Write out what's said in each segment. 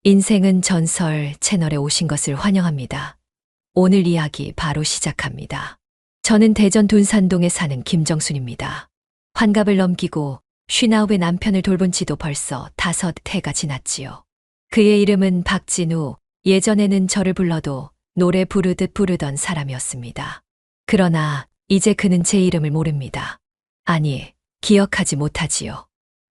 인생은 전설 채널에 오신 것을 환영합니다. 오늘 이야기 바로 시작합니다. 저는 대전 둔산동에 사는 김정순입니다. 환갑을 넘기고 59의 남편을 돌본 지도 벌써 5해가 지났지요. 그의 이름은 박진우, 예전에는 저를 불러도 노래 부르듯 부르던 사람이었습니다. 그러나 이제 그는 제 이름을 모릅니다. 아니, 기억하지 못하지요.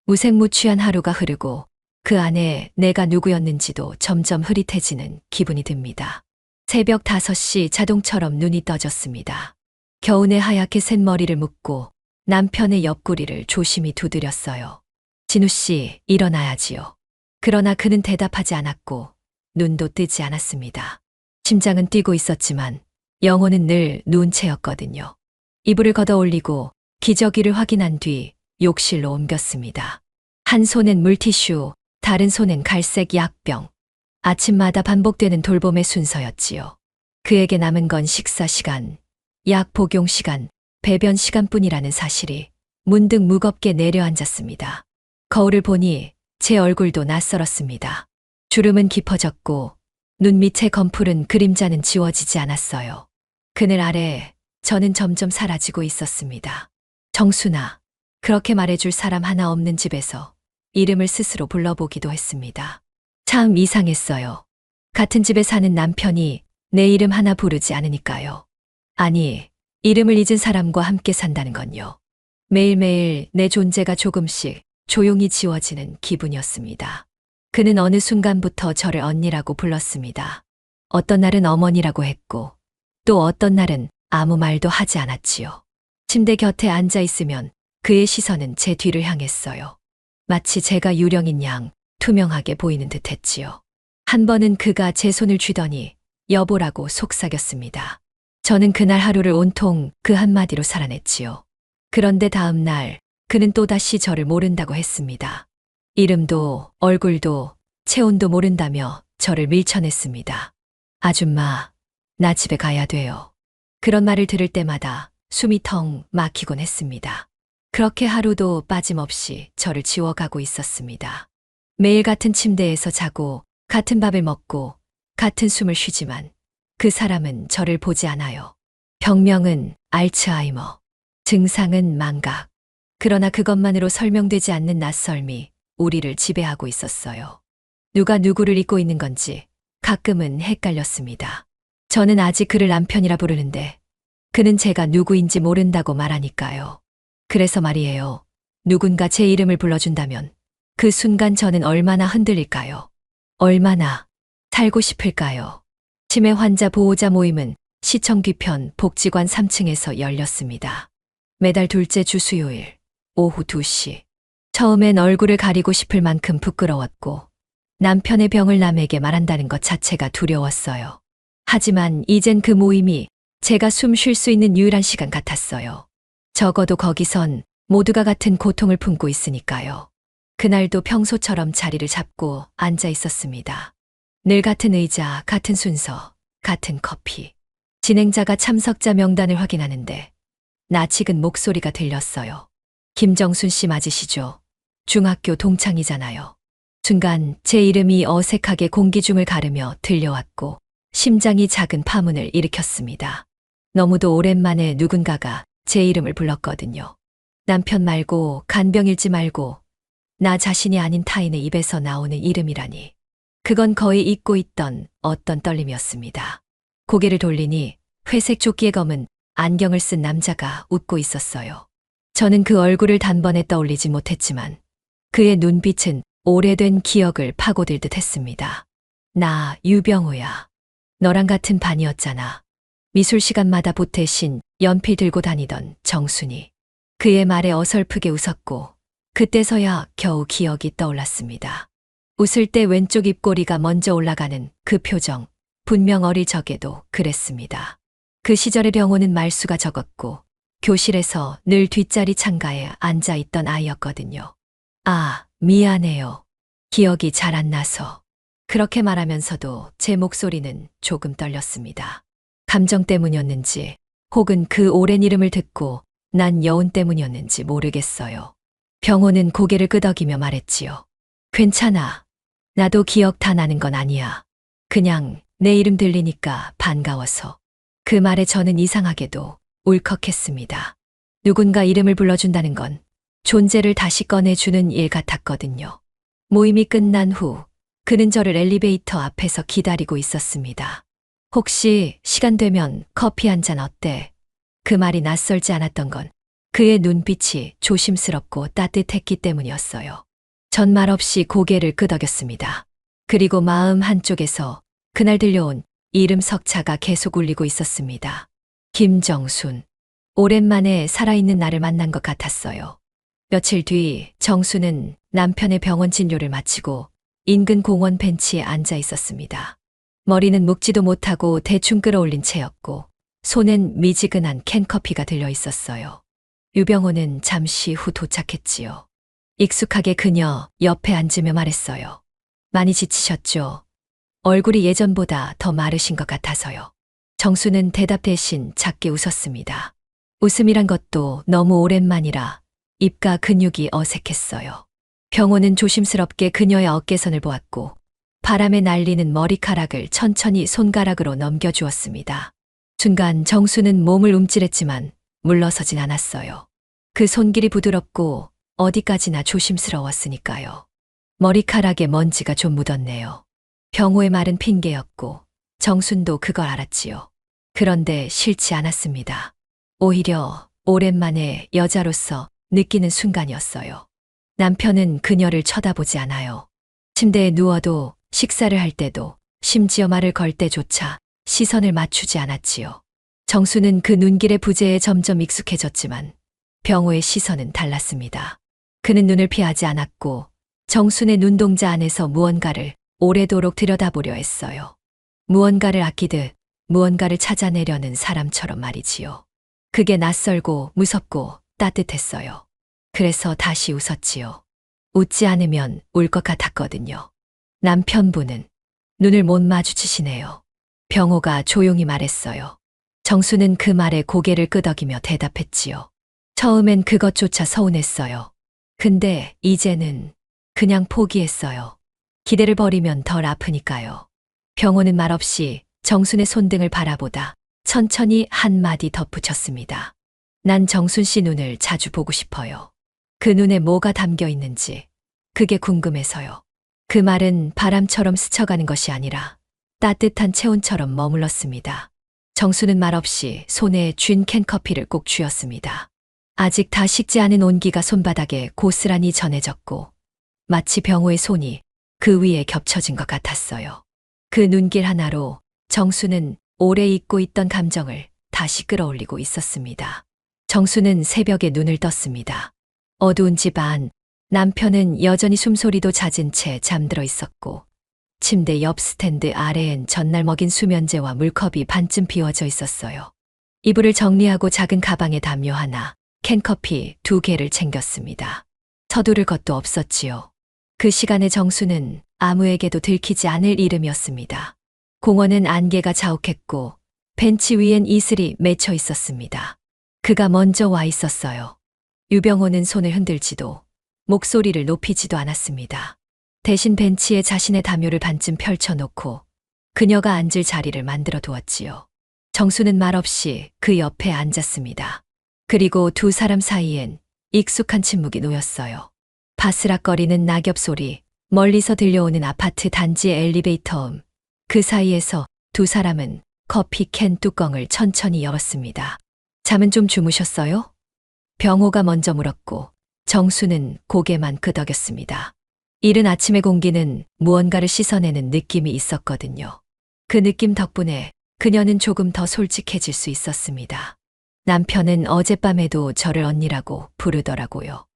무색무취한 하루가 흐르고 그 안에 내가 누구였는지도 점점 흐릿해지는 기분이 듭니다. 새벽 5시 자동처럼 눈이 떠졌습니다. 겨우내 하얗게 샌 머리를 묶고 남편의 옆구리를 조심히 두드렸어요. 진우 씨, 일어나야지요. 그러나 그는 대답하지 않았고 눈도 뜨지 않았습니다. 심장은 뛰고 있었지만 영혼은 늘 누운 채였거든요. 이불을 걷어 올리고 기저귀를 확인한 뒤 욕실로 옮겼습니다. 한 손엔 물티슈, 다른 손엔 갈색 약병. 아침마다 반복되는 돌봄의 순서였지요. 그에게 남은 건 식사 시간, 약 복용 시간, 배변 시간뿐이라는 사실이 문득 무겁게 내려앉았습니다. 거울을 보니 제 얼굴도 낯설었습니다. 주름은 깊어졌고 눈 밑의 검푸른 그림자는 지워지지 않았어요. 그늘 아래 저는 점점 사라지고 있었습니다. 정순아, 그렇게 말해줄 사람 하나 없는 집에서 이름을 스스로 불러보기도 했습니다. 참 이상했어요. 같은 집에 사는 남편이 내 이름 하나 부르지 않으니까요. 아니, 이름을 잊은 사람과 함께 산다는 건요. 매일매일 내 존재가 조금씩 조용히 지워지는 기분이었습니다. 그는 어느 순간부터 저를 언니라고 불렀습니다. 어떤 날은 어머니라고 했고, 또 어떤 날은 아무 말도 하지 않았지요. 침대 곁에 앉아 있으면 그의 시선은 제 뒤를 향했어요. 마치 제가 유령인 양 투명하게 보이는 듯 했지요. 한 번은 그가 제 손을 쥐더니 여보라고 속삭였습니다. 저는 그날 하루를 온통 그 한마디로 살아냈지요. 그런데 다음 날 그는 또다시 저를 모른다고 했습니다. 이름도 얼굴도 체온도 모른다며 저를 밀쳐냈습니다. 아줌마, 나 집에 가야 돼요. 그런 말을 들을 때마다 숨이 텅 막히곤 했습니다. 그렇게 하루도 빠짐없이 저를 지워가고 있었습니다. 매일 같은 침대에서 자고 같은 밥을 먹고 같은 숨을 쉬지만 그 사람은 저를 보지 않아요. 병명은 알츠하이머, 증상은 망각. 그러나 그것만으로 설명되지 않는 낯설미, 우리를 지배하고 있었어요. 누가 누구를 잊고 있는 건지 가끔은 헷갈렸습니다. 저는 아직 그를 남편이라 부르는데 그는 제가 누구인지 모른다고 말하니까요. 그래서 말이에요. 누군가 제 이름을 불러준다면 그 순간 저는 얼마나 흔들릴까요? 얼마나 살고 싶을까요? 치매 환자 보호자 모임은 시청 뒤편 복지관 3층에서 열렸습니다. 매달 둘째 주 수요일 오후 2시. 처음엔 얼굴을 가리고 싶을 만큼 부끄러웠고 남편의 병을 남에게 말한다는 것 자체가 두려웠어요. 하지만 이젠 그 모임이 제가 숨 쉴 수 있는 유일한 시간 같았어요. 적어도 거기선 모두가 같은 고통을 품고 있으니까요. 그날도 평소처럼 자리를 잡고 앉아 있었습니다. 늘 같은 의자, 같은 순서, 같은 커피. 진행자가 참석자 명단을 확인하는데 낯익은 목소리가 들렸어요. 김정순 씨 맞으시죠? 중학교 동창이잖아요. 순간 제 이름이 어색하게 공기 중을 가르며 들려왔고 심장이 작은 파문을 일으켰습니다. 너무도 오랜만에 누군가가 제 이름을 불렀거든요. 남편 말고 간병 잃지 말고 나 자신이 아닌 타인의 입에서 나오는 이름이라니. 그건 거의 잊고 있던 어떤 떨림이었습니다. 고개를 돌리니 회색 조끼에 검은 안경을 쓴 남자가 웃고 있었어요. 저는 그 얼굴을 단번에 떠올리지 못했지만 그의 눈빛은 오래된 기억을 파고들 듯 했습니다. 나 유병우야. 너랑 같은 반이었잖아. 미술 시간마다 보태신 연필 들고 다니던 정순이. 그의 말에 어설프게 웃었고 그때서야 겨우 기억이 떠올랐습니다. 웃을 때 왼쪽 입꼬리가 먼저 올라가는 그 표정. 분명 어릴 적에도 그랬습니다. 그 시절의 병호는 말수가 적었고 교실에서 늘 뒷자리 창가에 앉아 있던 아이였거든요. 아, 미안해요. 기억이 잘 안 나서. 그렇게 말하면서도 제 목소리는 조금 떨렸습니다. 감정 때문이었는지 혹은 그 오랜 이름을 듣고 난 여운 때문이었는지 모르겠어요. 병호는 고개를 끄덕이며 말했지요. 괜찮아. 나도 기억 다 나는 건 아니야. 그냥 내 이름 들리니까 반가워서. 그 말에 저는 이상하게도 울컥했습니다. 누군가 이름을 불러준다는 건 존재를 다시 꺼내주는 일 같았거든요. 모임이 끝난 후 그는 저를 엘리베이터 앞에서 기다리고 있었습니다. 혹시 시간 되면 커피 한 잔 어때? 그 말이 낯설지 않았던 건 그의 눈빛이 조심스럽고 따뜻했기 때문이었어요. 전 말없이 고개를 끄덕였습니다. 그리고 마음 한쪽에서 그날 들려온 이름 석자가 계속 울리고 있었습니다. 김정순. 오랜만에 살아있는 나를 만난 것 같았어요. 며칠 뒤 정수는 남편의 병원 진료를 마치고 인근 공원 벤치에 앉아 있었습니다. 머리는 묶지도 못하고 대충 끌어올린 채였고 손엔 미지근한 캔커피가 들려 있었어요. 유병호는 잠시 후 도착했지요. 익숙하게 그녀 옆에 앉으며 말했어요. 많이 지치셨죠? 얼굴이 예전보다 더 마르신 것 같아서요. 정수는 대답 대신 작게 웃었습니다. 웃음이란 것도 너무 오랜만이라 입과 근육이 어색했어요. 병호는 조심스럽게 그녀의 어깨선을 보았고 바람에 날리는 머리카락을 천천히 손가락으로 넘겨주었습니다. 순간 정수는 몸을 움찔했지만 물러서진 않았어요. 그 손길이 부드럽고 어디까지나 조심스러웠으니까요. 머리카락에 먼지가 좀 묻었네요. 병호의 말은 핑계였고 정순도 그걸 알았지요. 그런데 싫지 않았습니다. 오히려 오랜만에 여자로서 느끼는 순간이었어요. 남편은 그녀를 쳐다보지 않아요. 침대에 누워도 식사를 할 때도 심지어 말을 걸 때조차 시선을 맞추지 않았지요. 정수는 그 눈길의 부재에 점점 익숙해졌지만 병호의 시선은 달랐습니다. 그는 눈을 피하지 않았고 정순의 눈동자 안에서 무언가를 오래도록 들여다보려 했어요. 무언가를 아끼듯 무언가를 찾아내려는 사람처럼 말이지요. 그게 낯설고 무섭고 따뜻했어요. 그래서 다시 웃었지요. 웃지 않으면 울 것 같았거든요. 남편분은 눈을 못 마주치시네요. 병호가 조용히 말했어요. 정수는 그 말에 고개를 끄덕이며 대답했지요. 처음엔 그것조차 서운했어요. 근데 이제는 그냥 포기했어요. 기대를 버리면 덜 아프니까요. 병호는 말없이 정순의 손등을 바라보다 천천히 한마디 덧붙였습니다. 난 정순 씨 눈을 자주 보고 싶어요. 그 눈에 뭐가 담겨 있는지 그게 궁금해서요. 그 말은 바람처럼 스쳐가는 것이 아니라 따뜻한 체온처럼 머물렀습니다. 정수는 말없이 손에 쥔 캔커피를 꼭 쥐었습니다. 아직 다 식지 않은 온기가 손바닥에 고스란히 전해졌고 마치 병호의 손이 그 위에 겹쳐진 것 같았어요. 그 눈길 하나로 정수는 오래 잊고 있던 감정을 다시 끌어올리고 있었습니다. 정수는 새벽에 눈을 떴습니다. 어두운 집 안, 남편은 여전히 숨소리도 잦은 채 잠들어 있었고 침대 옆 스탠드 아래엔 전날 먹인 수면제와 물컵이 반쯤 비워져 있었어요. 이불을 정리하고 작은 가방에 담요 하나, 캔커피 2개를 챙겼습니다. 서두를 것도 없었지요. 그 시간에 정수는 아무에게도 들키지 않을 이름이었습니다. 공원은 안개가 자욱했고 벤치 위엔 이슬이 맺혀 있었습니다. 그가 먼저 와 있었어요. 유병호는 손을 흔들지도 목소리를 높이지도 않았습니다. 대신 벤치에 자신의 담요를 반쯤 펼쳐놓고 그녀가 앉을 자리를 만들어 두었지요. 정수는 말없이 그 옆에 앉았습니다. 그리고 두 사람 사이엔 익숙한 침묵이 놓였어요. 바스락거리는 낙엽 소리, 멀리서 들려오는 아파트 단지의 엘리베이터 그 사이에서 두 사람은 커피 캔 뚜껑을 천천히 열었습니다. 잠은 좀 주무셨어요? 병호가 먼저 물었고 정수는 고개만 끄덕였습니다. 이른 아침의 공기는 무언가를 씻어내는 느낌이 있었거든요. 그 느낌 덕분에 그녀는 조금 더 솔직해질 수 있었습니다. 남편은 어젯밤에도 저를 언니라고 부르더라고요.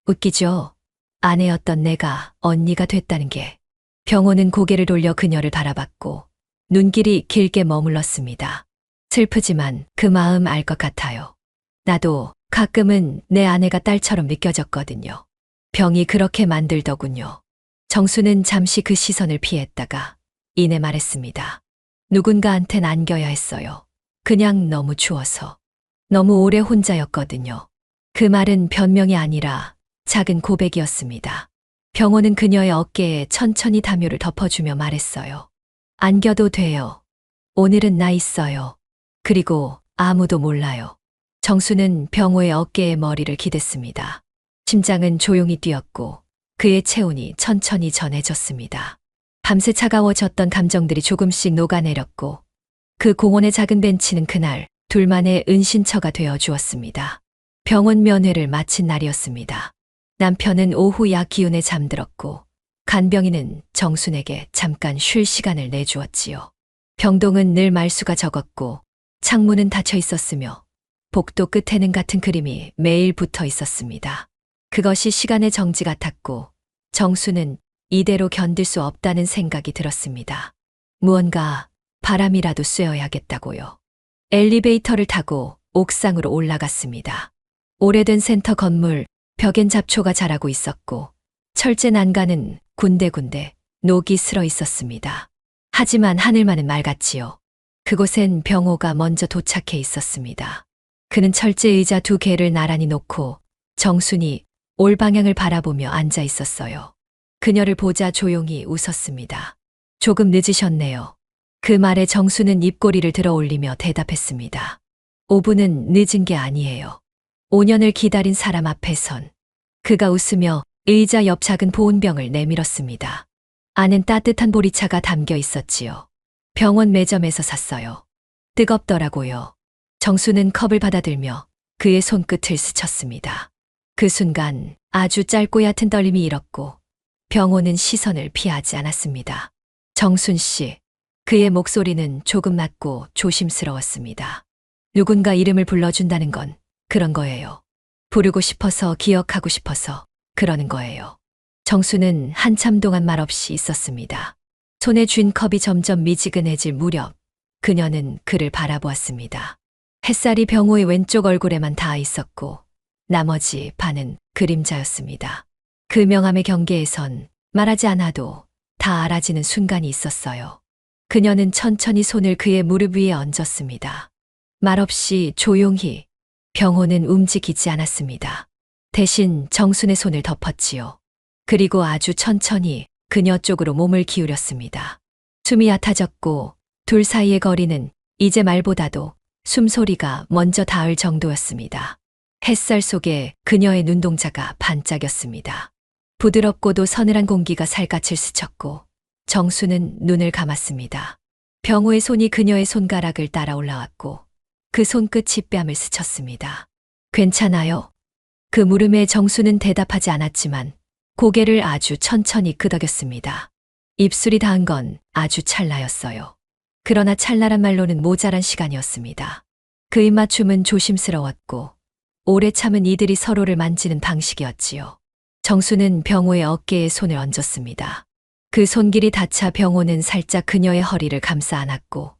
웃기죠? 아내였던 내가 언니가 됐다는 게. 병호는 고개를 돌려 그녀를 바라봤고 눈길이 길게 머물렀습니다. 슬프지만 그 마음 알 것 같아요. 나도 가끔은 내 아내가 딸처럼 느껴졌거든요. 병이 그렇게 만들더군요. 정수는 잠시 그 시선을 피했다가 이내 말했습니다. 누군가한텐 안겨야 했어요. 그냥 너무 추워서. 너무 오래 혼자였거든요. 그 말은 변명이 아니라 작은 고백이었습니다. 병호는 그녀의 어깨에 천천히 담요를 덮어주며 말했어요. 안겨도 돼요. 오늘은 나 있어요. 그리고 아무도 몰라요. 정수는 병호의 어깨에 머리를 기댔습니다. 심장은 조용히 뛰었고 그의 체온이 천천히 전해졌습니다. 밤새 차가워졌던 감정들이 조금씩 녹아내렸고 그 공원의 작은 벤치는 그날 둘만의 은신처가 되어 주었습니다. 병원 면회를 마친 날이었습니다. 남편은 오후 약 기운에 잠들었고 간병인은 정순에게 잠깐 쉴 시간을 내주었지요. 병동은 늘 말수가 적었고 창문은 닫혀 있었으며 복도 끝에는 같은 그림이 매일 붙어 있었습니다. 그것이 시간의 정지 같았고 정수는 이대로 견딜 수 없다는 생각이 들었습니다. 무언가 바람이라도 쐬어야겠다고요. 엘리베이터를 타고 옥상으로 올라갔습니다. 오래된 센터 건물, 벽엔 잡초가 자라고 있었고 철제 난간은 군데군데 녹이 슬어 있었습니다. 하지만 하늘만은 맑았지요. 그곳엔 병호가 먼저 도착해 있었습니다. 그는 철제 의자 2개를 나란히 놓고 정순이 올 방향을 바라보며 앉아 있었어요. 그녀를 보자 조용히 웃었습니다. 조금 늦으셨네요. 그 말에 정수는 입꼬리를 들어 올리며 대답했습니다. 5분은 늦은 게 아니에요. 5년을 기다린 사람 앞에선. 그가 웃으며 의자 옆 작은 보온병을 내밀었습니다. 안엔 따뜻한 보리차가 담겨 있었지요. 병원 매점에서 샀어요. 뜨겁더라고요. 정수는 컵을 받아들며 그의 손끝을 스쳤습니다. 그 순간 아주 짧고 얕은 떨림이 일었고 병호는 시선을 피하지 않았습니다. 정순 씨. 그의 목소리는 조금 낮고 조심스러웠습니다. 누군가 이름을 불러준다는 건 그런 거예요. 부르고 싶어서 기억하고 싶어서 그러는 거예요. 정수는 한참 동안 말없이 있었습니다. 손에 쥔 컵이 점점 미지근해질 무렵 그녀는 그를 바라보았습니다. 햇살이 병호의 왼쪽 얼굴에만 닿아 있었고 나머지 반은 그림자였습니다. 그 명암의 경계에선 말하지 않아도 다 알아지는 순간이 있었어요. 그녀는 천천히 손을 그의 무릎 위에 얹었습니다. 말없이 조용히. 병호는 움직이지 않았습니다. 대신 정순의 손을 덮었지요. 그리고 아주 천천히 그녀 쪽으로 몸을 기울였습니다. 숨이 얕아졌고 둘 사이의 거리는 이제 말보다도 숨소리가 먼저 닿을 정도였습니다. 햇살 속에 그녀의 눈동자가 반짝였습니다. 부드럽고도 서늘한 공기가 살갗을 스쳤고 정수는 눈을 감았습니다. 병호의 손이 그녀의 손가락을 따라 올라왔고 그 손끝이 뺨을 스쳤습니다. 괜찮아요? 그 물음에 정수는 대답하지 않았지만 고개를 아주 천천히 끄덕였습니다. 입술이 닿은 건 아주 찰나였어요. 그러나 찰나란 말로는 모자란 시간이었습니다. 그 입맞춤은 조심스러웠고 오래 참은 이들이 서로를 만지는 방식이었지요. 정수는 병호의 어깨에 손을 얹었습니다. 그 손길이 닿자 병호는 살짝 그녀의 허리를 감싸 안았고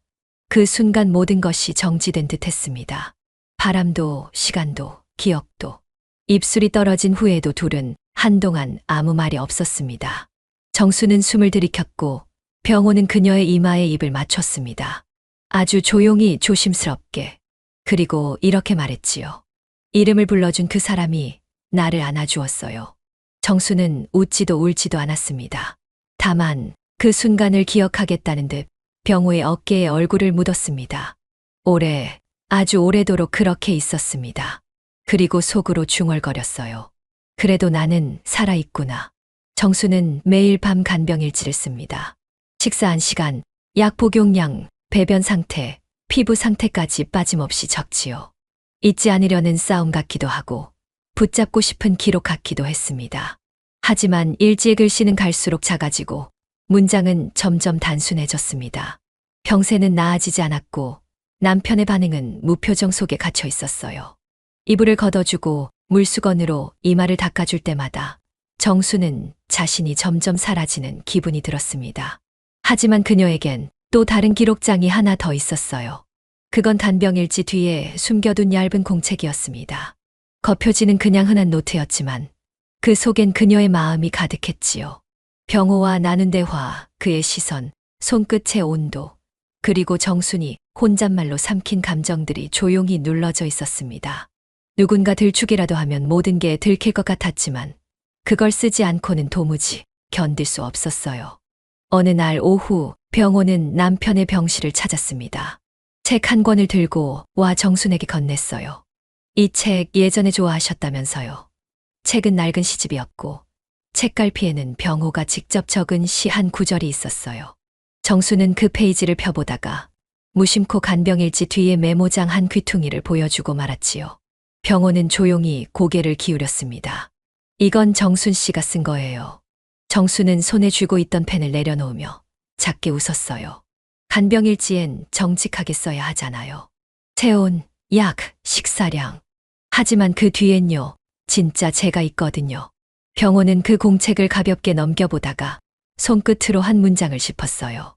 그 순간 모든 것이 정지된 듯 했습니다. 바람도 시간도 기억도. 입술이 떨어진 후에도 둘은 한동안 아무 말이 없었습니다. 정수는 숨을 들이켰고 병호는 그녀의 이마에 입을 맞췄습니다. 아주 조용히 조심스럽게. 그리고 이렇게 말했지요. 이름을 불러준 그 사람이 나를 안아주었어요. 정수는 웃지도 울지도 않았습니다. 다만 그 순간을 기억하겠다는 듯 병호의 어깨에 얼굴을 묻었습니다. 오래, 아주 오래도록 그렇게 있었습니다. 그리고 속으로 중얼거렸어요. 그래도 나는 살아있구나. 정수는 매일 밤 간병일지를 씁니다. 식사한 시간, 약 복용량, 배변 상태, 피부 상태까지 빠짐없이 적지요. 잊지 않으려는 싸움 같기도 하고 붙잡고 싶은 기록 같기도 했습니다. 하지만 일지의 글씨는 갈수록 작아지고 문장은 점점 단순해졌습니다. 병세는 나아지지 않았고 남편의 반응은 무표정 속에 갇혀 있었어요. 이불을 걷어주고 물수건으로 이마를 닦아줄 때마다 정수는 자신이 점점 사라지는 기분이 들었습니다. 하지만 그녀에겐 또 다른 기록장이 하나 더 있었어요. 그건 간병일지 뒤에 숨겨둔 얇은 공책이었습니다. 겉표지는 그냥 흔한 노트였지만 그 속엔 그녀의 마음이 가득했지요. 병호와 나눈 대화, 그의 시선, 손끝의 온도, 그리고 정순이 혼잣말로 삼킨 감정들이 조용히 눌러져 있었습니다. 누군가 들추기라도 하면 모든 게 들킬 것 같았지만 그걸 쓰지 않고는 도무지 견딜 수 없었어요. 어느 날 오후 병호는 남편의 병실을 찾았습니다. 책 한 권을 들고 와 정순에게 건넸어요. 이 책 예전에 좋아하셨다면서요. 책은 낡은 시집이었고 책갈피에는 병호가 직접 적은 시 한 구절이 있었어요. 정수는 그 페이지를 펴보다가 무심코 간병일지 뒤에 메모장 한 귀퉁이를 보여주고 말았지요. 병호는 조용히 고개를 기울였습니다. 이건 정순 씨가 쓴 거예요. 정수는 손에 쥐고 있던 펜을 내려놓으며 작게 웃었어요. 간병일지엔 정직하게 써야 하잖아요. 체온, 약, 식사량. 하지만 그 뒤엔요, 진짜 제가 있거든요. 병호는 그 공책을 가볍게 넘겨보다가 손끝으로 한 문장을 짚었어요.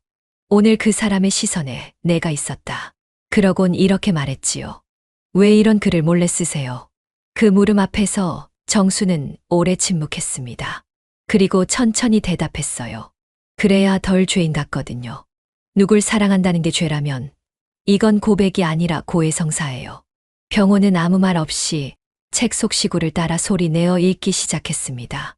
오늘 그 사람의 시선에 내가 있었다. 그러곤 이렇게 말했지요. 왜 이런 글을 몰래 쓰세요? 그 물음 앞에서 정수는 오래 침묵했습니다. 그리고 천천히 대답했어요. 그래야 덜 죄인 같거든요. 누굴 사랑한다는 게 죄라면 이건 고백이 아니라 고해성사예요. 병호는 아무 말 없이 책 속 시구를 따라 소리 내어 읽기 시작했습니다.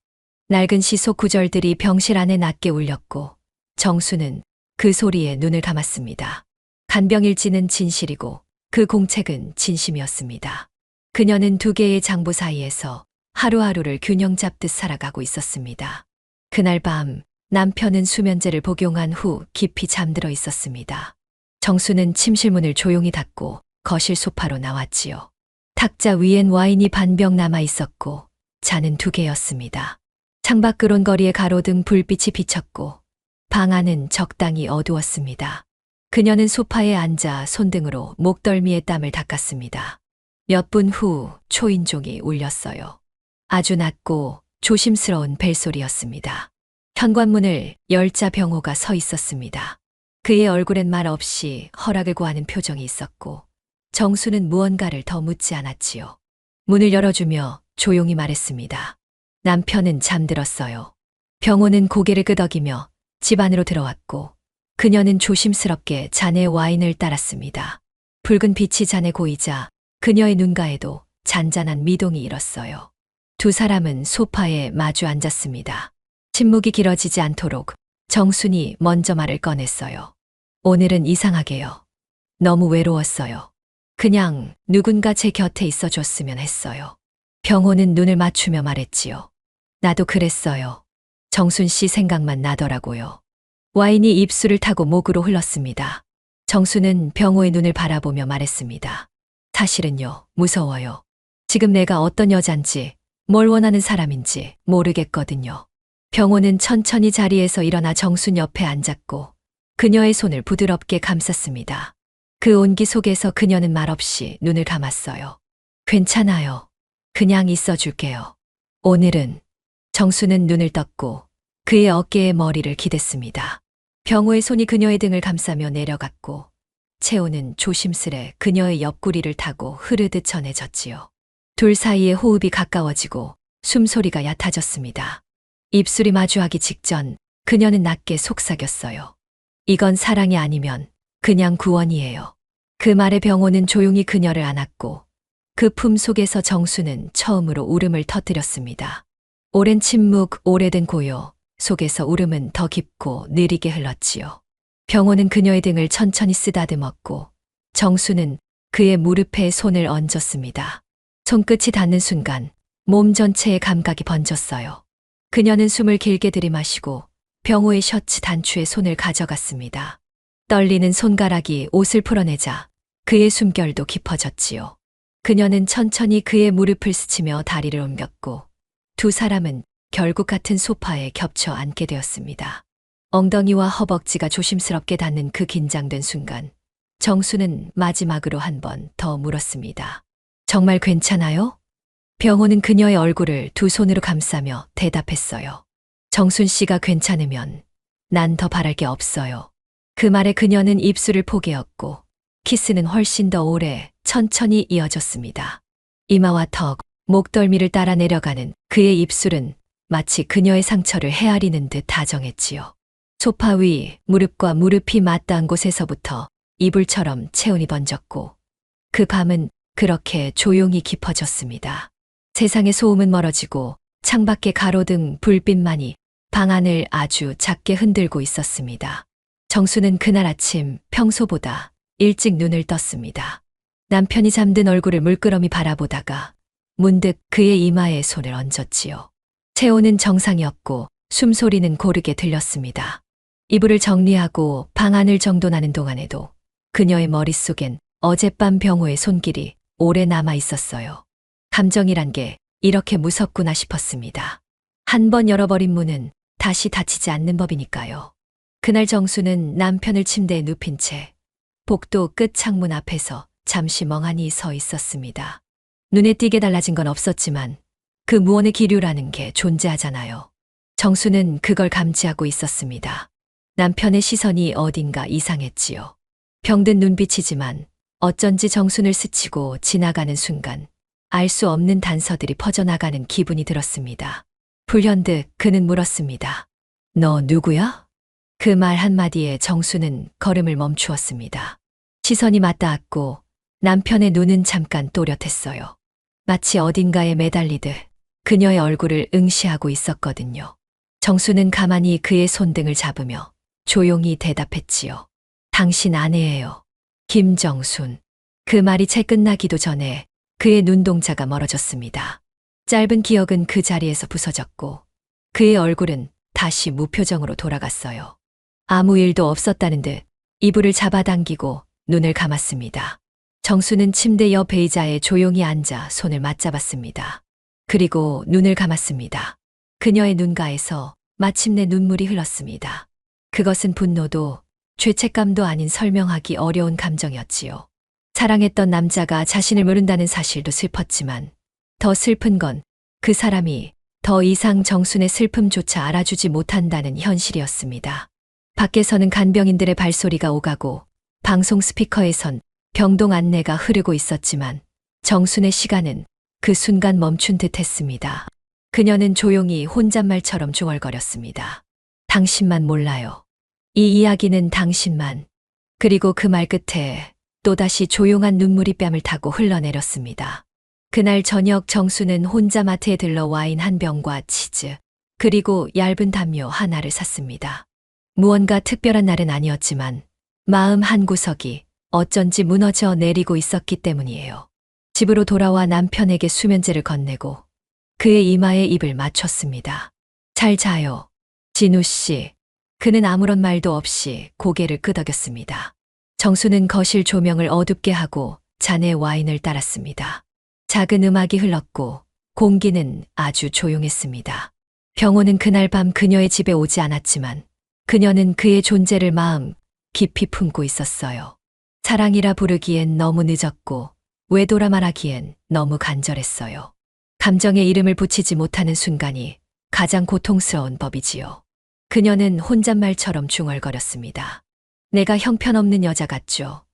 낡은 시 속 구절들이 병실 안에 낮게 울렸고 정수는 그 소리에 눈을 감았습니다. 간병일지는 진실이고 그 공책은 진심이었습니다. 그녀는 두 개의 장부 사이에서 하루하루를 균형 잡듯 살아가고 있었습니다. 그날 밤 남편은 수면제를 복용한 후 깊이 잠들어 있었습니다. 정수는 침실문을 조용히 닫고 거실 소파로 나왔지요. 탁자 위엔 와인이 반병 남아 있었고 잔은 두 개였습니다. 창밖 그론거리에 가로등 불빛이 비쳤고 방 안은 적당히 어두웠습니다. 그녀는 소파에 앉아 손등으로 목덜미에 땀을 닦았습니다. 몇 분 후 초인종이 울렸어요. 아주 낮고 조심스러운 벨소리였습니다. 현관문을 열자 병호가 서 있었습니다. 그의 얼굴엔 말 없이 허락을 구하는 표정이 있었고 정수는 무언가를 더 묻지 않았지요. 문을 열어주며 조용히 말했습니다. 남편은 잠들었어요. 병호는 고개를 끄덕이며 집 안으로 들어왔고 그녀는 조심스럽게 잔에 와인을 따랐습니다. 붉은 빛이 잔에 고이자 그녀의 눈가에도 잔잔한 미동이 일었어요. 두 사람은 소파에 마주 앉았습니다. 침묵이 길어지지 않도록 정순이 먼저 말을 꺼냈어요. 오늘은 이상하게요. 너무 외로웠어요. 그냥 누군가 제 곁에 있어줬으면 했어요. 병호는 눈을 맞추며 말했지요. 나도 그랬어요. 정순 씨 생각만 나더라고요. 와인이 입술을 타고 목으로 흘렀습니다. 정수는 병호의 눈을 바라보며 말했습니다. 사실은요, 무서워요. 지금 내가 어떤 여잔지, 뭘 원하는 사람인지 모르겠거든요. 병호는 천천히 자리에서 일어나 정순 옆에 앉았고 그녀의 손을 부드럽게 감쌌습니다. 그 온기 속에서 그녀는 말없이 눈을 감았어요. 괜찮아요. 그냥 있어줄게요. 오늘은 정수는 눈을 떴고 그의 어깨에 머리를 기댔습니다. 병호의 손이 그녀의 등을 감싸며 내려갔고 채호는 조심스레 그녀의 옆구리를 타고 흐르듯 전해졌지요. 둘 사이의 호흡이 가까워지고 숨소리가 얕아졌습니다. 입술이 마주하기 직전 그녀는 낮게 속삭였어요. 이건 사랑이 아니면 그냥 구원이에요. 그 말에 병호는 조용히 그녀를 안았고 그 품 속에서 정수는 처음으로 울음을 터뜨렸습니다. 오랜 침묵, 오래된 고요 속에서 울음은 더 깊고 느리게 흘렀지요. 병호는 그녀의 등을 천천히 쓰다듬었고 정수는 그의 무릎에 손을 얹었습니다. 손끝이 닿는 순간 몸 전체에 감각이 번졌어요. 그녀는 숨을 길게 들이마시고 병호의 셔츠 단추에 손을 가져갔습니다. 떨리는 손가락이 옷을 풀어내자 그의 숨결도 깊어졌지요. 그녀는 천천히 그의 무릎을 스치며 다리를 옮겼고 두 사람은 결국 같은 소파에 겹쳐 앉게 되었습니다. 엉덩이와 허벅지가 조심스럽게 닿는 그 긴장된 순간 정수는 마지막으로 한 번 더 물었습니다. 정말 괜찮아요? 병호는 그녀의 얼굴을 두 손으로 감싸며 대답했어요. 정순 씨가 괜찮으면 난 더 바랄 게 없어요. 그 말에 그녀는 입술을 포개었고 키스는 훨씬 더 오래 천천히 이어졌습니다. 이마와 턱, 목덜미를 따라 내려가는 그의 입술은 마치 그녀의 상처를 헤아리는 듯 다정했지요. 소파 위 무릎과 무릎이 맞닿은 곳에서부터 이불처럼 체온이 번졌고 그 밤은 그렇게 조용히 깊어졌습니다. 세상의 소음은 멀어지고 창밖에 가로등 불빛만이 방 안을 아주 작게 흔들고 있었습니다. 정수는 그날 아침 평소보다 일찍 눈을 떴습니다. 남편이 잠든 얼굴을 물끄러미 바라보다가 문득 그의 이마에 손을 얹었지요. 체온은 정상이었고 숨소리는 고르게 들렸습니다. 이불을 정리하고 방 안을 정돈하는 동안에도 그녀의 머릿속엔 어젯밤 병호의 손길이 오래 남아 있었어요. 감정이란 게 이렇게 무섭구나 싶었습니다. 한 번 열어버린 문은 다시 닫히지 않는 법이니까요. 그날 정수는 남편을 침대에 눕힌 채 복도 끝 창문 앞에서 잠시 멍하니 서 있었습니다. 눈에 띄게 달라진 건 없었지만 그 무언의 기류라는 게 존재하잖아요. 정수는 그걸 감지하고 있었습니다. 남편의 시선이 어딘가 이상했지요. 병든 눈빛이지만 어쩐지 정순을 스치고 지나가는 순간 알 수 없는 단서들이 퍼져나가는 기분이 들었습니다. 불현듯 그는 물었습니다. 너 누구야? 그 말 한마디에 정수는 걸음을 멈추었습니다. 시선이 맞닿았고 남편의 눈은 잠깐 또렷했어요. 마치 어딘가에 매달리듯 그녀의 얼굴을 응시하고 있었거든요. 정수는 가만히 그의 손등을 잡으며 조용히 대답했지요. 당신 아내예요. 김정순. 그 말이 채 끝나기도 전에 그의 눈동자가 멀어졌습니다. 짧은 기억은 그 자리에서 부서졌고 그의 얼굴은 다시 무표정으로 돌아갔어요. 아무 일도 없었다는 듯 이불을 잡아당기고 눈을 감았습니다. 정수는 침대 옆 의자에 조용히 앉아 손을 맞잡았습니다. 그리고 눈을 감았습니다. 그녀의 눈가에서 마침내 눈물이 흘렀습니다. 그것은 분노도 죄책감도 아닌 설명하기 어려운 감정이었지요. 사랑했던 남자가 자신을 모른다는 사실도 슬펐지만 더 슬픈 건 그 사람이 더 이상 정순의 슬픔조차 알아주지 못한다는 현실이었습니다. 밖에서는 간병인들의 발소리가 오가고 방송 스피커에선 병동 안내가 흐르고 있었지만 정순의 시간은 그 순간 멈춘 듯 했습니다. 그녀는 조용히 혼잣말처럼 중얼거렸습니다. 당신만 몰라요. 이 이야기는 당신만. 그리고 그 말 끝에 또다시 조용한 눈물이 뺨을 타고 흘러내렸습니다. 그날 저녁 정수는 혼자 마트에 들러 와인 한 병과 치즈, 그리고 얇은 담요 하나를 샀습니다. 무언가 특별한 날은 아니었지만 마음 한구석이 어쩐지 무너져 내리고 있었기 때문이에요. 집으로 돌아와 남편에게 수면제를 건네고 그의 이마에 입을 맞췄습니다. 잘 자요. 진우 씨. 그는 아무런 말도 없이 고개를 끄덕였습니다. 정수는 거실 조명을 어둡게 하고 잔에 와인을 따랐습니다. 작은 음악이 흘렀고 공기는 아주 조용했습니다. 병호는 그날 밤 그녀의 집에 오지 않았지만 그녀는 그의 존재를 마음 깊이 품고 있었어요. 사랑이라 부르기엔 너무 늦었고 외도라 말하기엔 너무 간절했어요. 감정에 이름을 붙이지 못하는 순간이 가장 고통스러운 법이지요. 그녀는 혼잣말처럼 중얼거렸습니다. 내가 형편없는 여자 같죠.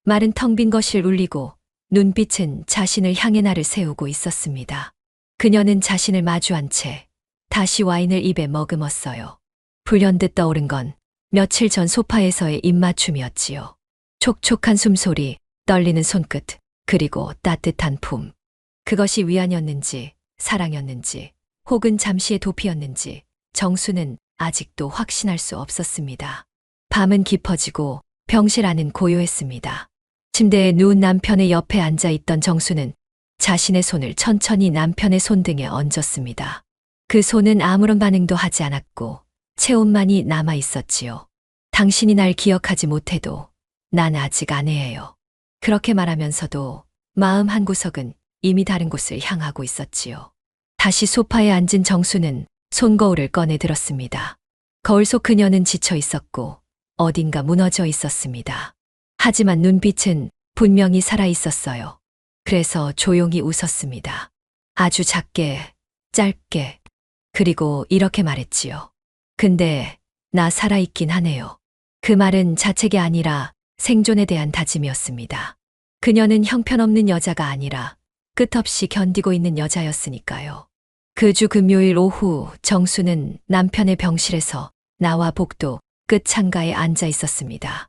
말은 텅 빈 것을 울리고 눈빛은 자신을 향해 나를 세우고 있었습니다. 그녀는 자신을 마주한 채 다시 와인을 입에 머금었어요. 불현듯 떠오른 건 며칠 전 소파에서의 입맞춤이었지요. 촉촉한 숨소리, 떨리는 손끝, 그리고 따뜻한 품. 그것이 위안이었는지, 사랑이었는지, 혹은 잠시의 도피였는지 정수는 아직도 확신할 수 없었습니다. 밤은 깊어지고 병실 안은 고요했습니다. 침대에 누운 남편의 옆에 앉아 있던 정수는 자신의 손을 천천히 남편의 손등에 얹었습니다. 그 손은 아무런 반응도 하지 않았고 체온만이 남아 있었지요. 당신이 날 기억하지 못해도 난 아직 아내예요. 그렇게 말하면서도 마음 한구석은 이미 다른 곳을 향하고 있었지요. 다시 소파에 앉은 정수는 손거울을 꺼내 들었습니다. 거울 속 그녀는 지쳐 있었고 어딘가 무너져 있었습니다. 하지만 눈빛은 분명히 살아 있었어요. 그래서 조용히 웃었습니다. 아주 작게, 짧게, 그리고 이렇게 말했지요. 근데 나 살아있긴 하네요. 그 말은 자책이 아니라 생존에 대한 다짐이었습니다. 그녀는 형편없는 여자가 아니라 끝없이 견디고 있는 여자였으니까요. 그 주 금요일 오후 정수는 남편의 병실에서 나와 복도 끝 창가에 앉아 있었습니다.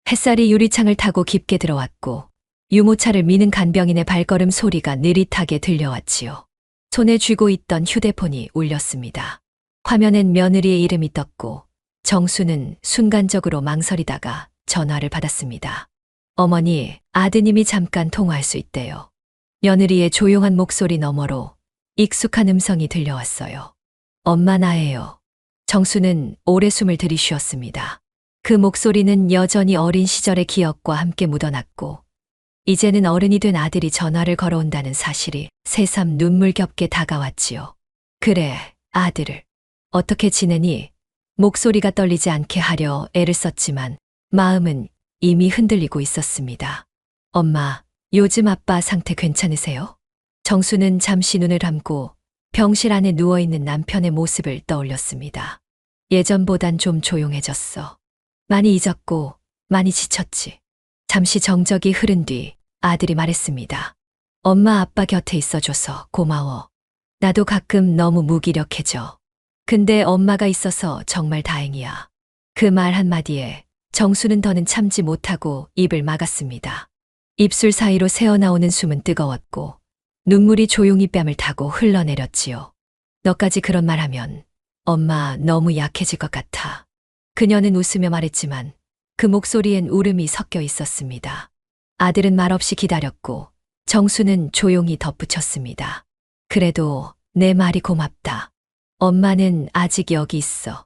햇살이 유리창을 타고 깊게 들어왔고 유모차를 미는 간병인의 발걸음 소리가 느릿하게 들려왔지요. 손에 쥐고 있던 휴대폰이 울렸습니다. 화면엔 며느리의 이름이 떴고 정수는 순간적으로 망설이다가 전화를 받았습니다. 어머니, 아드님이 잠깐 통화할 수 있대요. 며느리의 조용한 목소리 너머로 익숙한 음성이 들려왔어요. 엄마 나예요. 정수는 오래 숨을 들이쉬었습니다. 그 목소리는 여전히 어린 시절의 기억과 함께 묻어났고 이제는 어른이 된 아들이 전화를 걸어온다는 사실이 새삼 눈물겹게 다가왔지요. 그래, 아들을. 어떻게 지내니? 목소리가 떨리지 않게 하려 애를 썼지만 마음은 이미 흔들리고 있었습니다. 엄마, 요즘 아빠 상태 괜찮으세요? 정수는 잠시 눈을 감고 병실 안에 누워있는 남편의 모습을 떠올렸습니다. 예전보단 좀 조용해졌어. 많이 잊었고 많이 지쳤지. 잠시 정적이 흐른 뒤 아들이 말했습니다. 엄마 아빠 곁에 있어줘서 고마워. 나도 가끔 너무 무기력해져. 근데 엄마가 있어서 정말 다행이야. 그 말 한마디에 정수는 더는 참지 못하고 입을 막았습니다. 입술 사이로 새어나오는 숨은 뜨거웠고 눈물이 조용히 뺨을 타고 흘러내렸지요. 너까지 그런 말 하면 엄마 너무 약해질 것 같아. 그녀는 웃으며 말했지만 그 목소리엔 울음이 섞여 있었습니다. 아들은 말없이 기다렸고 정수는 조용히 덧붙였습니다. 그래도 내 말이 고맙다. 엄마는 아직 여기 있어.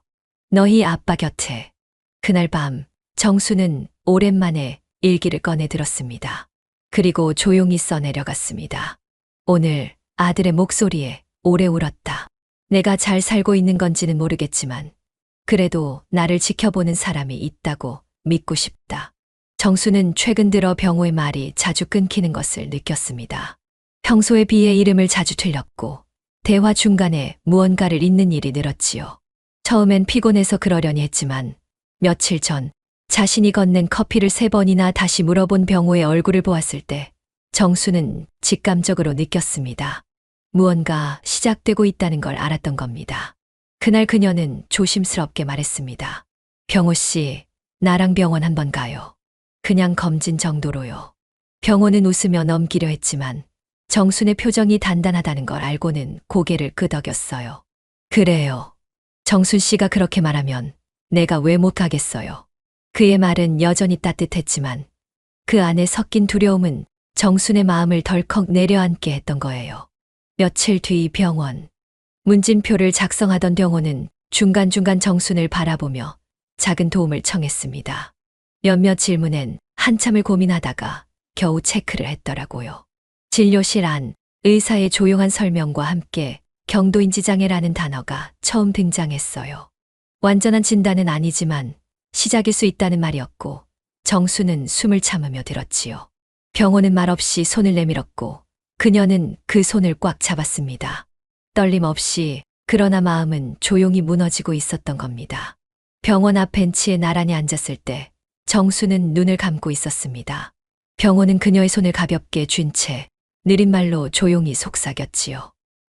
너희 아빠 곁에. 그날 밤 정수는 오랜만에 일기를 꺼내 들었습니다. 그리고 조용히 써내려갔습니다. 오늘 아들의 목소리에 오래 울었다. 내가 잘 살고 있는 건지는 모르겠지만 그래도 나를 지켜보는 사람이 있다고 믿고 싶다. 정수는 최근 들어 병호의 말이 자주 끊기는 것을 느꼈습니다. 평소에 비해 이름을 자주 틀렸고 대화 중간에 무언가를 잊는 일이 늘었지요. 처음엔 피곤해서 그러려니 했지만 며칠 전 자신이 건넨 커피를 3번이나 다시 물어본 병호의 얼굴을 보았을 때 정수는 직감적으로 느꼈습니다. 무언가 시작되고 있다는 걸 알았던 겁니다. 그날 그녀는 조심스럽게 말했습니다. 병호 씨, 나랑 병원 한번 가요. 그냥 검진 정도로요. 병호는 웃으며 넘기려 했지만 정순의 표정이 단단하다는 걸 알고는 고개를 끄덕였어요. 그래요. 정순 씨가 그렇게 말하면 내가 왜 못 가겠어요. 그의 말은 여전히 따뜻했지만 그 안에 섞인 두려움은 정순의 마음을 덜컥 내려앉게 했던 거예요. 며칠 뒤 병원. 문진표를 작성하던 병호는 중간중간 정순을 바라보며 작은 도움을 청했습니다. 몇몇 질문엔 한참을 고민하다가 겨우 체크를 했더라고요. 진료실 안 의사의 조용한 설명과 함께 경도인지장애라는 단어가 처음 등장했어요. 완전한 진단은 아니지만 시작일 수 있다는 말이었고 정수는 숨을 참으며 들었지요. 병호는 말없이 손을 내밀었고 그녀는 그 손을 꽉 잡았습니다. 떨림 없이 그러나 마음은 조용히 무너지고 있었던 겁니다. 병원 앞 벤치에 나란히 앉았을 때 정수는 눈을 감고 있었습니다. 병호는 그녀의 손을 가볍게 쥔 채 느린 말로 조용히 속삭였지요.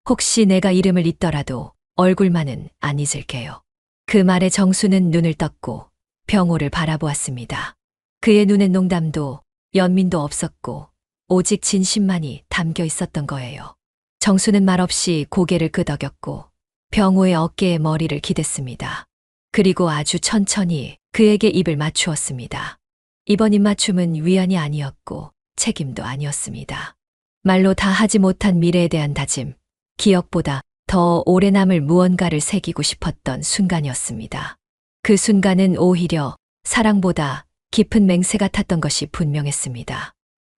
혹시 내가 이름을 잊더라도 얼굴만은 안 잊을게요. 그 말에 정수는 눈을 떴고 병호를 바라보았습니다. 그의 눈엔 농담도 연민도 없었고 오직 진심만이 담겨 있었던 거예요. 정수는 말없이 고개를 끄덕였고 병호의 어깨에 머리를 기댔습니다. 그리고 아주 천천히 그에게 입을 맞추었습니다. 이번 입맞춤은 위안이 아니었고 책임도 아니었습니다. 말로 다 하지 못한 미래에 대한 다짐, 기억보다 더 오래 남을 무언가를 새기고 싶었던 순간이었습니다. 그 순간은 오히려 사랑보다 깊은 맹세 같았던 것이 분명했습니다.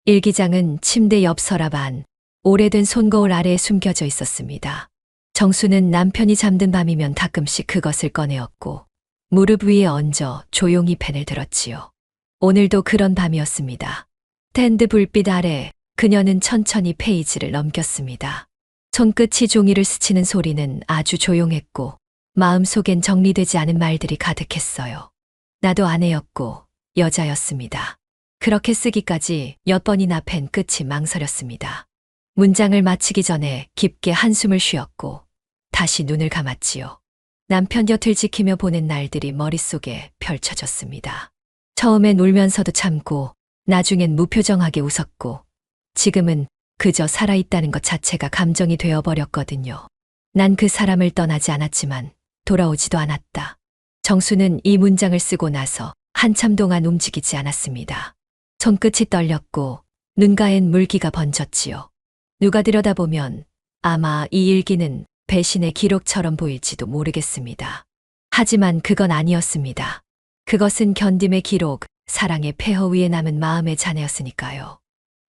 일기장은 침대 옆 서랍 안 오래된 손거울 아래에 숨겨져 있었습니다. 정수는 남편이 잠든 밤이면 가끔씩 그것을 꺼내었고 무릎 위에 얹어 조용히 펜을 들었지요. 오늘도 그런 밤이었습니다. 스탠드 불빛 아래 그녀는 천천히 페이지를 넘겼습니다. 손끝이 종이를 스치는 소리는 아주 조용했고 마음속엔 정리되지 않은 말들이 가득했어요. 나도 아내였고 여자였습니다. 그렇게 쓰기까지 몇 번이나 펜 끝이 망설였습니다. 문장을 마치기 전에 깊게 한숨을 쉬었고 다시 눈을 감았지요. 남편 곁을 지키며 보낸 날들이 머릿속에 펼쳐졌습니다. 처음엔 울면서도 참고 나중엔 무표정하게 웃었고 지금은 그저 살아있다는 것 자체가 감정이 되어버렸거든요. 난 그 사람을 떠나지 않았지만 돌아오지도 않았다. 정수는 이 문장을 쓰고 나서 한참 동안 움직이지 않았습니다. 손끝이 떨렸고 눈가엔 물기가 번졌지요. 누가 들여다보면 아마 이 일기는 배신의 기록처럼 보일지도 모르겠습니다. 하지만 그건 아니었습니다. 그것은 견딤의 기록, 사랑의 폐허 위에 남은 마음의 잔해였으니까요.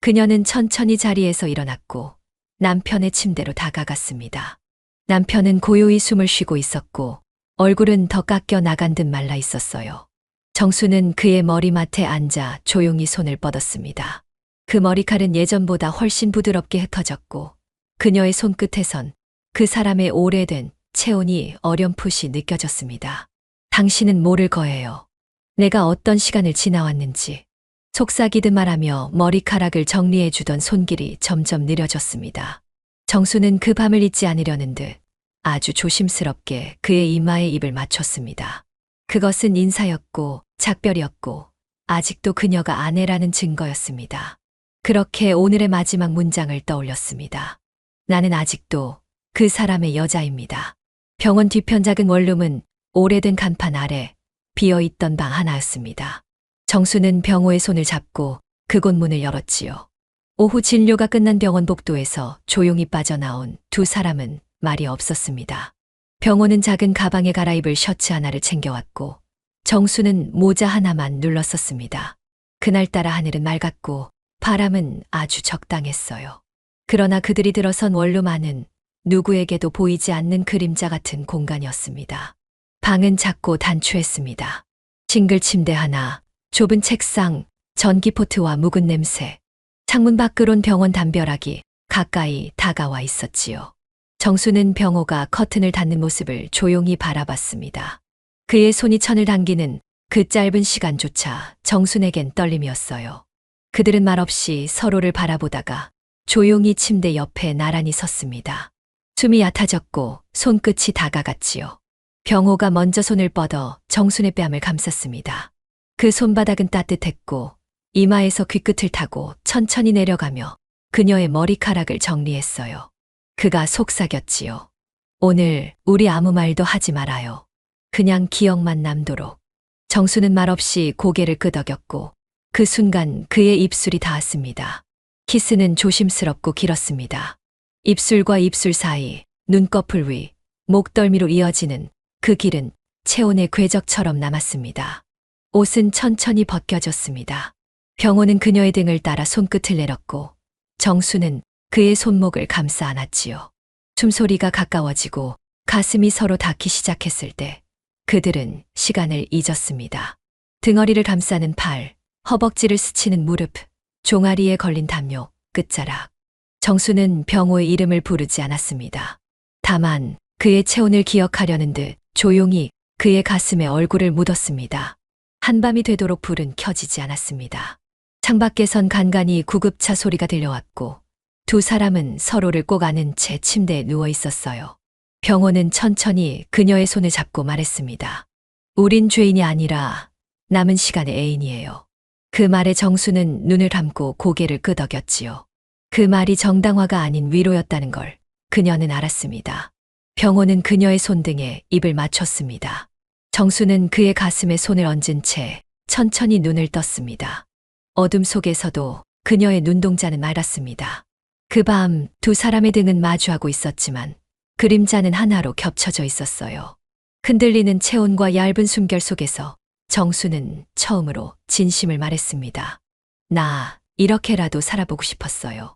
그녀는 천천히 자리에서 일어났고 남편의 침대로 다가갔습니다. 남편은 고요히 숨을 쉬고 있었고 얼굴은 더 깎여 나간 듯 말라 있었어요. 정수는 그의 머리맡에 앉아 조용히 손을 뻗었습니다. 그 머리칼은 예전보다 훨씬 부드럽게 흩어졌고 그녀의 손끝에선 그 사람의 오래된 체온이 어렴풋이 느껴졌습니다. 당신은 모를 거예요. 내가 어떤 시간을 지나왔는지. 속삭이듯 말하며 머리카락을 정리해 주던 손길이 점점 느려졌습니다. 정수는 그 밤을 잊지 않으려는 듯 아주 조심스럽게 그의 이마에 입을 맞췄습니다. 그것은 인사였고 작별이었고 아직도 그녀가 아내라는 증거였습니다. 그렇게 오늘의 마지막 문장을 떠올렸습니다. 나는 아직도 그 사람의 여자입니다. 병원 뒤편 작은 원룸은 오래된 간판 아래 비어있던 방 하나였습니다. 정수는 병호의 손을 잡고 그곳 문을 열었지요. 오후 진료가 끝난 병원 복도에서 조용히 빠져나온 두 사람은 말이 없었습니다. 병호는 작은 가방에 갈아입을 셔츠 하나를 챙겨왔고 정수는 모자 하나만 눌렀었습니다. 그날따라 하늘은 맑았고 바람은 아주 적당했어요. 그러나 그들이 들어선 원룸 안은 누구에게도 보이지 않는 그림자 같은 공간이었습니다. 방은 작고 단추했습니다. 싱글 침대 하나, 좁은 책상, 전기포트와 묵은 냄새. 창문 밖으론 병원 담벼락이 가까이 다가와 있었지요. 정수는 병호가 커튼을 닫는 모습을 조용히 바라봤습니다. 그의 손이 천을 당기는 그 짧은 시간조차 정순에겐 떨림이었어요. 그들은 말없이 서로를 바라보다가 조용히 침대 옆에 나란히 섰습니다. 숨이 얕아졌고 손끝이 다가갔지요. 병호가 먼저 손을 뻗어 정순의 뺨을 감쌌습니다. 그 손바닥은 따뜻했고 이마에서 귀끝을 타고 천천히 내려가며 그녀의 머리카락을 정리했어요. 그가 속삭였지요. 오늘 우리 아무 말도 하지 말아요. 그냥 기억만 남도록. 정수는 말없이 고개를 끄덕였고 그 순간 그의 입술이 닿았습니다. 키스는 조심스럽고 길었습니다. 입술과 입술 사이, 눈꺼풀 위, 목덜미로 이어지는 그 길은 체온의 궤적처럼 남았습니다. 옷은 천천히 벗겨졌습니다. 병호는 그녀의 등을 따라 손끝을 내렸고 정수는 그의 손목을 감싸 안았지요. 숨소리가 가까워지고 가슴이 서로 닿기 시작했을 때 그들은 시간을 잊었습니다. 등허리를 감싸는 팔, 허벅지를 스치는 무릎, 종아리에 걸린 담요, 끝자락. 정수는 병호의 이름을 부르지 않았습니다. 다만 그의 체온을 기억하려는 듯 조용히 그의 가슴에 얼굴을 묻었습니다. 한밤이 되도록 불은 켜지지 않았습니다. 창밖에선 간간히 구급차 소리가 들려왔고 두 사람은 서로를 꼭 안은 채 침대에 누워 있었어요. 병호는 천천히 그녀의 손을 잡고 말했습니다. 우린 죄인이 아니라 남은 시간의 애인이에요. 그 말에 정수는 눈을 감고 고개를 끄덕였지요. 그 말이 정당화가 아닌 위로였다는 걸 그녀는 알았습니다. 병호는 그녀의 손등에 입을 맞췄습니다. 정수는 그의 가슴에 손을 얹은 채 천천히 눈을 떴습니다. 어둠 속에서도 그녀의 눈동자는 맑았습니다. 그 밤 두 사람의 등은 마주하고 있었지만 그림자는 하나로 겹쳐져 있었어요. 흔들리는 체온과 얇은 숨결 속에서 정수는 처음으로 진심을 말했습니다. 나 이렇게라도 살아보고 싶었어요.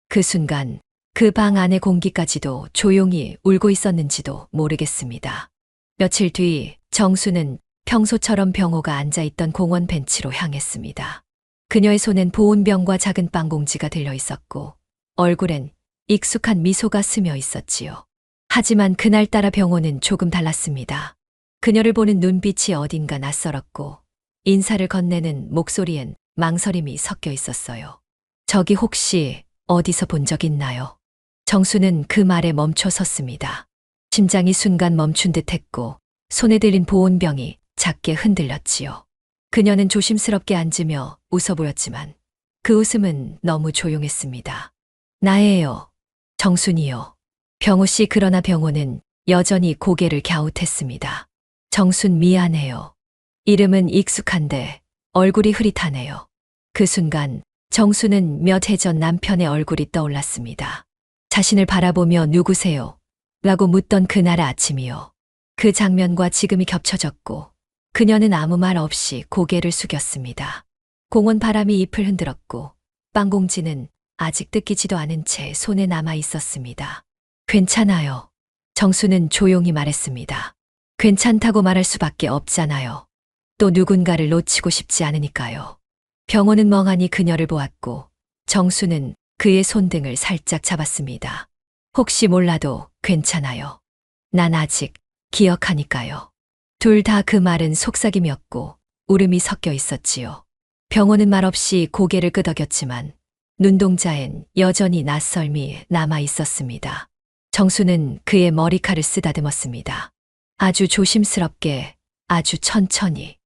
그 순간 그 방 안의 공기까지도 조용히 울고 있었는지도 모르겠습니다. 며칠 뒤 정수는 평소처럼 병호가 앉아있던 공원 벤치로 향했습니다. 그녀의 손엔 보온병과 작은 빵공지가 들려 있었고 얼굴엔 익숙한 미소가 스며 있었지요. 하지만 그날따라 병호는 조금 달랐습니다. 그녀를 보는 눈빛이 어딘가 낯설었고 인사를 건네는 목소리엔 망설임이 섞여 있었어요. 저기 혹시 어디서 본 적 있나요? 정수는 그 말에 멈춰 섰습니다. 심장이 순간 멈춘 듯 했고 손에 들린 보온병이 작게 흔들렸지요. 그녀는 조심스럽게 앉으며 웃어 보였지만 그 웃음은 너무 조용했습니다. 나예요. 정순이요. 병호 씨. 그러나 병호는 여전히 고개를 갸웃했습니다. 정순 미안해요. 이름은 익숙한데 얼굴이 흐릿하네요. 그 순간 정순은 몇 해 전 남편의 얼굴이 떠올랐습니다. 자신을 바라보며 누구세요? 라고 묻던 그날 아침이요. 그 장면과 지금이 겹쳐졌고 그녀는 아무 말 없이 고개를 숙였습니다. 공원 바람이 잎을 흔들었고 빵공지는 아직 뜯기지도 않은 채 손에 남아 있었습니다. 괜찮아요. 정수는 조용히 말했습니다. 괜찮다고 말할 수밖에 없잖아요. 또 누군가를 놓치고 싶지 않으니까요. 병호는 멍하니 그녀를 보았고 정수는 그의 손등을 살짝 잡았습니다. 혹시 몰라도 괜찮아요. 난 아직 기억하니까요. 둘 다 그 말은 속삭임이었고 울음이 섞여 있었지요. 병호는 말없이 고개를 끄덕였지만 눈동자엔 여전히 낯설미 남아 있었습니다. 정수는 그의 머리칼을 쓰다듬었습니다. 아주 조심스럽게, 아주 천천히.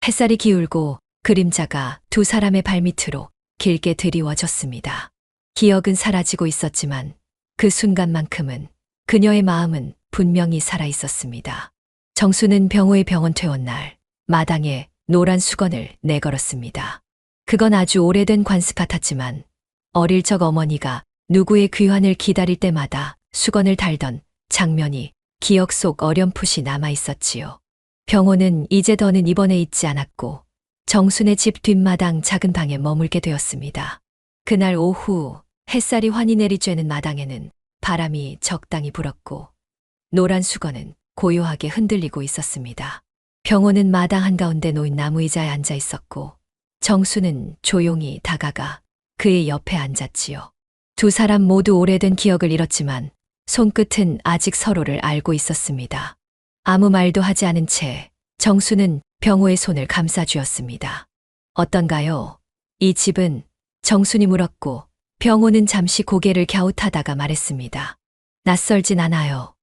햇살이 기울고 그림자가 두 사람의 발밑으로 길게 드리워졌습니다. 기억은 사라지고 있었지만 그 순간만큼은 그녀의 마음은 분명히 살아 있었습니다. 정수는 병호의 병원 퇴원 날 마당에 노란 수건을 내걸었습니다. 그건 아주 오래된 관습 같았지만 어릴 적 어머니가 누구의 귀환을 기다릴 때마다 수건을 달던 장면이 기억 속 어렴풋이 남아 있었지요. 병호는 이제 더는 입원해 있지 않았고 정순의 집 뒷마당 작은 방에 머물게 되었습니다. 그날 오후 햇살이 환히 내리쬐는 마당에는 바람이 적당히 불었고 노란 수건은 고요하게 흔들리고 있었습니다. 병호는 마당 한가운데 놓인 나무 의자에 앉아 있었고 정수는 조용히 다가가 그의 옆에 앉았지요. 두 사람 모두 오래된 기억을 잃었지만 손끝은 아직 서로를 알고 있었습니다. 아무 말도 하지 않은 채 정수는 병호의 손을 감싸주었습니다. 어떤가요? 이 집은? 정순이 물었고 병호는 잠시 고개를 갸웃하다가 말했습니다. 낯설진 않아요.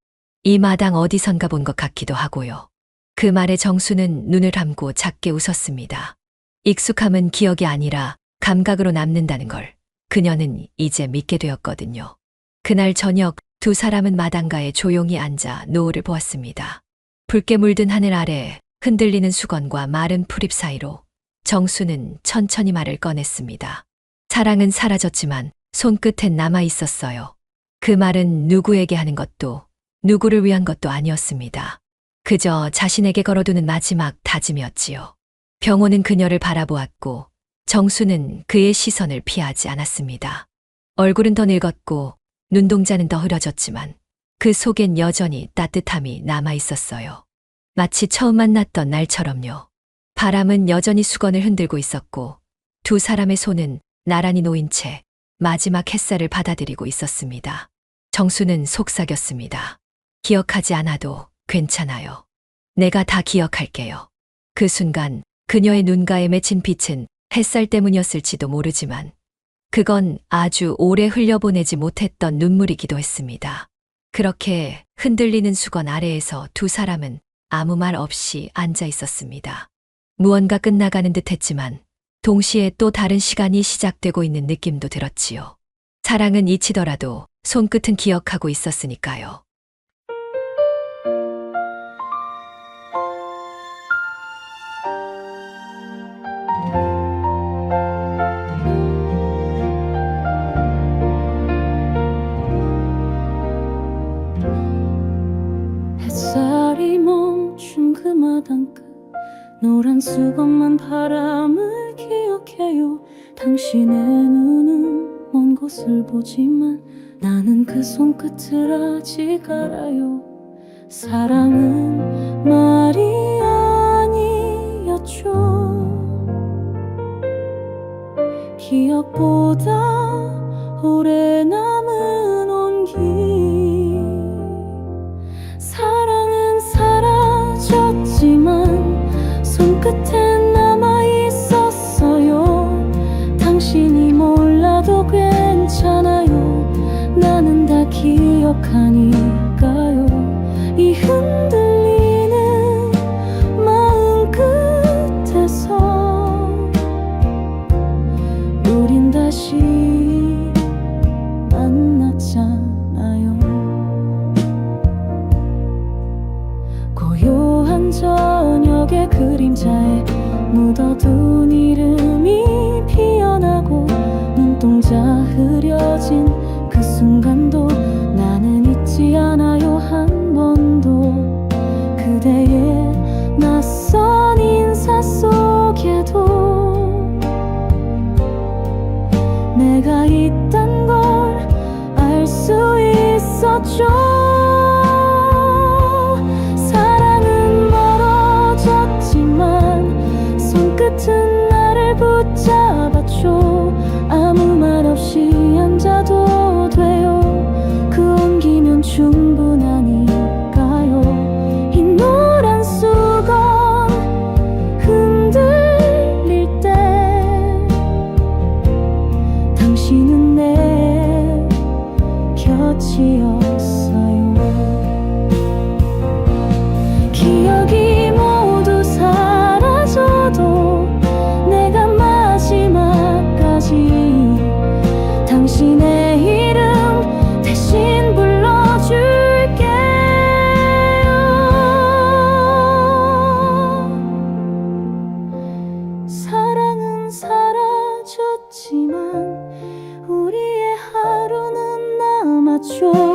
이 마당 어디선가 본 것 같기도 하고요. 그 말에 정수는 눈을 감고 작게 웃었습니다. 익숙함은 기억이 아니라 감각으로 남는다는 걸 그녀는 이제 믿게 되었거든요. 그날 저녁 두 사람은 마당가에 조용히 앉아 노을을 보았습니다. 붉게 물든 하늘 아래 흔들리는 수건과 마른 풀잎 사이로 정수는 천천히 말을 꺼냈습니다. 사랑은 사라졌지만 손끝엔 남아 있었어요. 그 말은 누구에게 하는 것도 누구를 위한 것도 아니었습니다. 그저 자신에게 걸어두는 마지막 다짐이었지요. 병호는 그녀를 바라보았고 정수는 그의 시선을 피하지 않았습니다. 얼굴은 더 늙었고 눈동자는 더 흐려졌지만 그 속엔 여전히 따뜻함이 남아 있었어요. 마치 처음 만났던 날처럼요. 바람은 여전히 수건을 흔들고 있었고 두 사람의 손은 나란히 놓인 채 마지막 햇살을 받아들이고 있었습니다. 정수는 속삭였습니다. 기억하지 않아도 괜찮아요. 내가 다 기억할게요. 그 순간 그녀의 눈가에 맺힌 빛은 햇살 때문이었을지도 모르지만 그건 아주 오래 흘려보내지 못했던 눈물이기도 했습니다. 그렇게 흔들리는 수건 아래에서 두 사람은 아무 말 없이 앉아 있었습니다. 무언가 끝나가는 듯 했지만 동시에 또 다른 시간이 시작되고 있는 느낌도 들었지요. 사랑은 잊히더라도 손끝은 기억하고 있었으니까요. 햇살이 멈춘 그 마당 끝 노란 수건만 바람을 기억해요. 당신의 눈은 먼 곳을 보지만 나는 그 손끝을 아직 알아요. 사랑은 말이 아니었죠. 기억보다 오래 남은 온기. 사랑은 사라졌지만 손끝엔 남아 있었어요. 당신이 몰라도 괜찮아요. 나는 다 기억하니까요. 이 흔들리는 마음 끝에서 우린 다시 헤어진 그 순간도 나는 잊지 않아요. 한 번도 그대의 낯선 인사 속에도 내가 있단 걸 알 수 있었죠. 사랑은 멀어졌지만 손끝은 나를 붙잡았죠. 아무 말 없이 앉아도 돼요. 그 온기면 충분하니까요. 이 노란 수건 흔들릴 때 당신은 내 곁이었어요. 기억이 모두 사라져도 내가 마지막까지 당신의 이름 대신 불러줄게요. 사랑은 사라졌지만 우리의 하루는 남았죠.